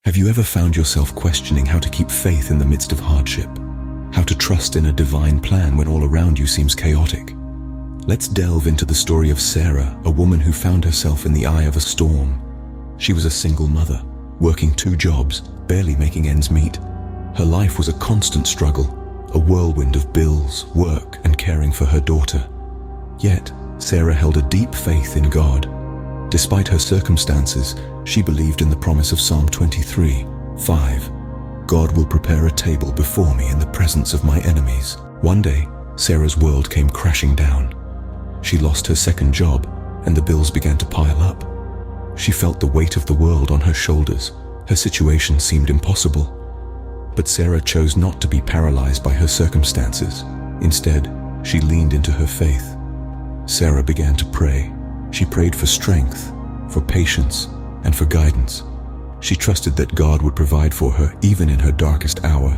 Have you ever found yourself questioning how to keep faith in the midst of hardship? How to trust in a divine plan when all around you seems chaotic? Let's delve into the story of Sarah, a woman who found herself in the eye of a storm. She was a single mother, working 2 jobs, barely making ends meet. Her life was a constant struggle, a whirlwind of bills, work, and caring for her daughter. Yet, Sarah held a deep faith in God. Despite her circumstances, she believed in the promise of Psalm 23:5. God will prepare a table before me in the presence of my enemies. One day, Sarah's world came crashing down. She lost her 2nd job, and the bills began to pile up. She felt the weight of the world on her shoulders. Her situation seemed impossible. But Sarah chose not to be paralyzed by her circumstances. Instead, she leaned into her faith. Sarah began to pray. She prayed for strength, for patience, and for guidance. She trusted that God would provide for her even in her darkest hour.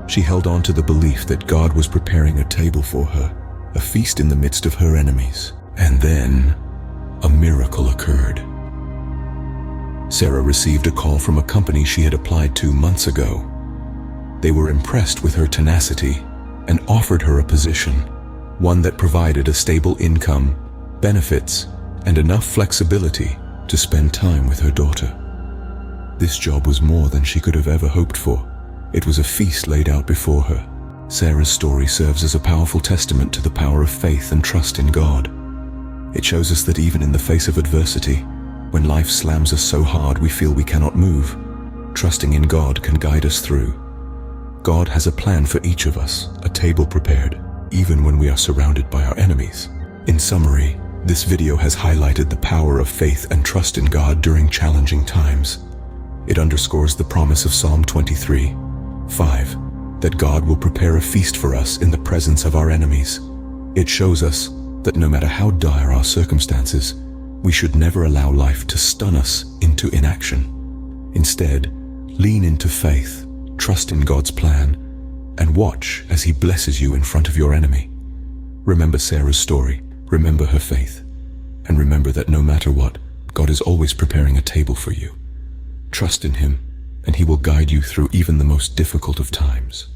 She held on to the belief that God was preparing a table for her, a feast in the midst of her enemies. And then, a miracle occurred. Sarah received a call from a company she had applied to months ago. They were impressed with her tenacity and offered her a position, one that provided a stable income, benefits, and enough flexibility to spend time with her daughter. This job was more than she could have ever hoped for. It was a feast laid out before her. Sarah's story serves as a powerful testament to the power of faith and trust in God. It shows us that even in the face of adversity, when life slams us so hard we feel we cannot move, trusting in God can guide us through. God has a plan for each of us, a table prepared, even when we are surrounded by our enemies. In summary, this video has highlighted the power of faith and trust in God during challenging times. It underscores the promise of Psalm 23:5, that God will prepare a feast for us in the presence of our enemies. It shows us that no matter how dire our circumstances, we should never allow life to stun us into inaction. Instead, lean into faith, trust in God's plan, and watch as He blesses you in front of your enemy. Remember Sarah's story. Remember her faith, and remember that no matter what, God is always preparing a table for you. Trust in Him, and He will guide you through even the most difficult of times.